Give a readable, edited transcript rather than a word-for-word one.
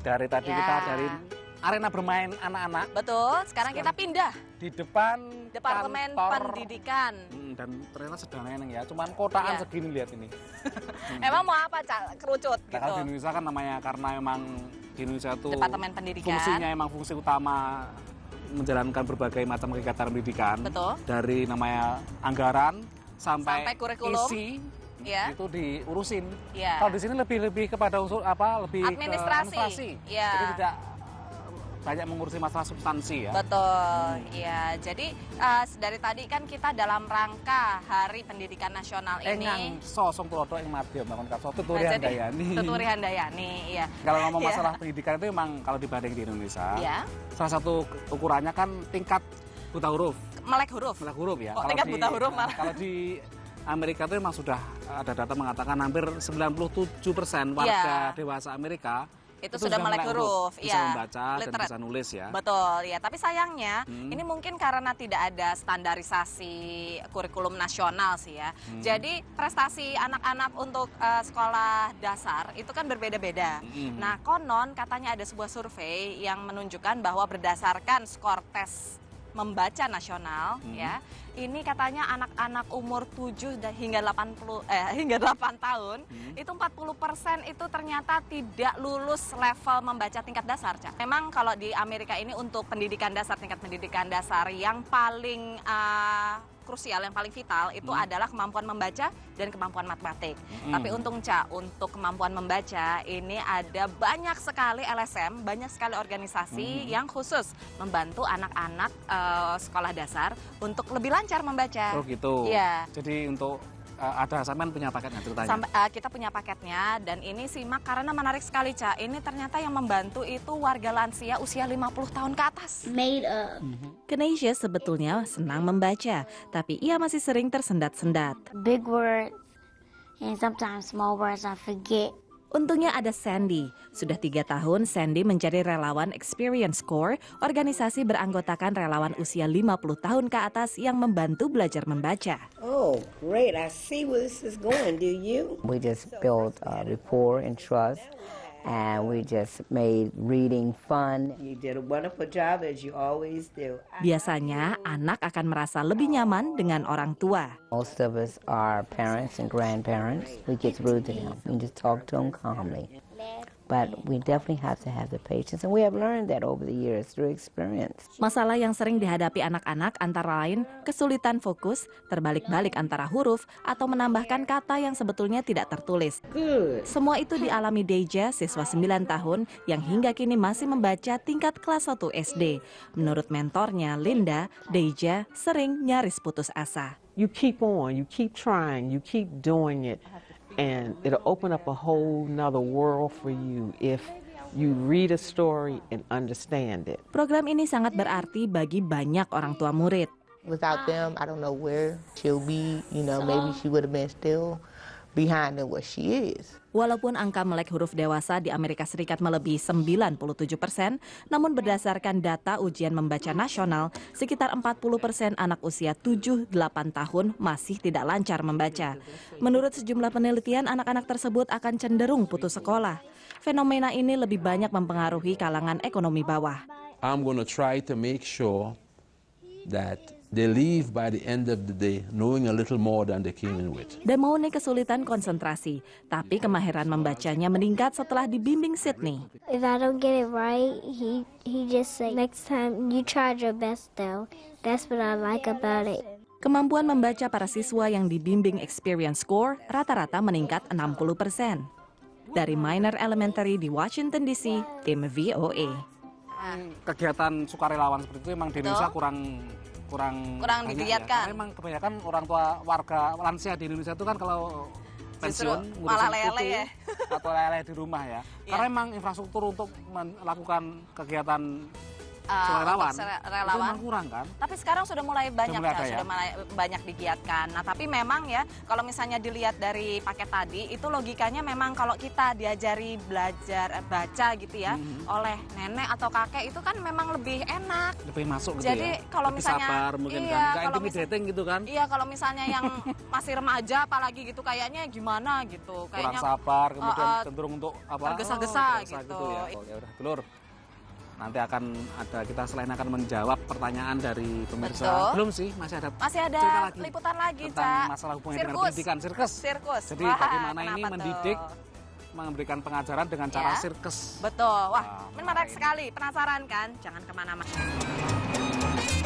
dari tadi kita dari arena bermain anak-anak. Betul, sekarang kita pindah di depan Departemen kantor Pendidikan. Dan ternyata sedang eneng ya, cuman kotaan segini lihat ini. Emang mau apa, Cak? Kerucut Nah, gitu. kalau di Indonesia kan namanya karena memang di Indonesia itu Departemen Pendidikan. fungsinya emang fungsi utama menjalankan berbagai macam kegiatan pendidikan. Betul. Dari namanya anggaran sampai kurikulum. isi Ya. itu diurusin. Ya. Kalau di sini lebih kepada unsur apa? Lebih administrasi. ke Ya. Jadi tidak banyak mengurusi masalah substansi ya. Betul, ya. Jadi dari tadi kan kita dalam rangka Hari Pendidikan Nasional ini. Sosok tulodo yang madya bangun kapso Tuturi Handayani. Tuturi Handayani, iya. Kalau ngomong masalah pendidikan itu memang kalau dibanding di Indonesia, salah satu ukurannya kan tingkat buta huruf. Melek huruf. Melek huruf ya. Kok tingkat buta huruf malah? Kalau di Amerika itu memang sudah ada data mengatakan hampir 97% warga dewasa Amerika itu sudah melek huruf, bisa membaca dan bisa nulis ya. Betul, ya. Tapi sayangnya ini mungkin karena tidak ada standarisasi kurikulum nasional sih ya. Jadi prestasi anak-anak untuk sekolah dasar itu kan berbeda-beda. Nah, konon katanya ada sebuah survei yang menunjukkan bahwa berdasarkan skor tes membaca nasional ya. Ini katanya anak-anak umur 7 hingga 8 tahun itu 40% itu ternyata tidak lulus level membaca tingkat dasar, Cak. Memang kalau di Amerika ini untuk pendidikan dasar, tingkat pendidikan dasar yang paling krusial, yang paling vital itu adalah kemampuan membaca dan kemampuan matematik. Tapi untung, Cak, untuk kemampuan membaca ini ada banyak sekali LSM, banyak sekali organisasi yang khusus membantu anak-anak sekolah dasar untuk lebih lancar membaca. Oh gitu. Iya. Jadi untuk ada sampean punya paketnya ceritanya? Kita punya paketnya dan ini simak karena menarik sekali, Cak. Ini ternyata yang membantu itu warga lansia usia 50 tahun ke atas. Keneisha sebetulnya senang membaca, tapi ia masih sering tersendat-sendat. Big words and sometimes small words I forget. Untungnya ada Sandy. Sudah 3 tahun Sandy menjadi relawan Experience Corps, organisasi beranggotakan relawan usia 50 tahun ke atas yang membantu belajar membaca. Oh, great. I see where this is going, do you? We just built rapport and trust, and we just made reading fun. You did a wonderful job as you always do. Biasanya anak akan merasa lebih nyaman dengan orang tua. Most of us are parents and grandparents. We get through to them. We just talk to them calmly. But we definitely have to have the patience, and we have learned that over the years through experience. Masalah yang sering dihadapi anak-anak antara lain kesulitan fokus, terbalik-balik antara huruf, atau menambahkan kata yang sebetulnya tidak tertulis. Semua itu dialami Deja, siswa 9 tahun yang hingga kini masih membaca tingkat kelas 1 SD. Menurut mentornya, Linda, Deja sering nyaris putus asa. You keep on, you keep trying, you keep doing it. And it'll open up a whole nother world for you if you read a story and understand it. Program ini sangat berarti bagi banyak orang tua murid. Without them, I don't know where she'll be. You know, maybe she would have been still behind than what she is. Walaupun angka melek huruf dewasa di Amerika Serikat melebihi 97%, namun berdasarkan data ujian membaca nasional, sekitar 40% anak usia 7-8 tahun masih tidak lancar membaca. Menurut sejumlah penelitian, anak-anak tersebut akan cenderung putus sekolah. Fenomena ini lebih banyak mempengaruhi kalangan ekonomi bawah. I'm going to try to make sure that they leave by the end of the day knowing a little more than they came in with. Damone kesulitan konsentrasi, tapi kemahiran membacanya meningkat setelah dibimbing Sydney. If I don't get it right, he just say, next time you tried your best though. That's what I like about it. Kemampuan membaca para siswa yang dibimbing Experience Corps rata-rata meningkat 60%. Dari Minor Elementary di Washington DC, tim VOA. Kegiatan sukarelawan seperti itu memang di Indonesia kurang digiatkan. Ya. Memang kebanyakan orang tua warga lansia di Indonesia itu kan kalau pensiun malah lele ya, atau lele di rumah ya. Karena memang infrastruktur untuk melakukan kegiatan relawan, untuk itu relawan. memang kurang kan? Tapi sekarang sudah mulai banyak mulai ada, sudah mulai banyak digiatkan. Nah, tapi memang ya kalau misalnya dilihat dari paket tadi itu logikanya memang kalau kita diajari belajar baca gitu ya oleh nenek atau kakek itu kan memang lebih enak. Lebih masuk gitu. Jadi ya. kalau lebih misalnya sabar mungkin kan, nggak intimidating gitu kan? Iya, kalau misalnya yang masih remaja apalagi gitu kayaknya gimana gitu. Kurang Kayaknya sabar, kemudian cenderung untuk apa? tergesa-gesa tergesa gitu. ya. Oh, ya udah, Telur. Nanti akan ada kita selain akan menjawab pertanyaan dari pemirsa. Betul. Belum sih, masih ada Masih cerita ada lagi liputan lagi, tentang Cak. masalah hubungan dengan Sirkus. pendidikan sirkus. Sirkus. Jadi Wah, bagaimana ini kenapa mendidik, tuh? memberikan pengajaran dengan cara Ya. sirkus. Betul. Wah, Wah, menarik ini. sekali. Penasaran kan? Jangan kemana-mana.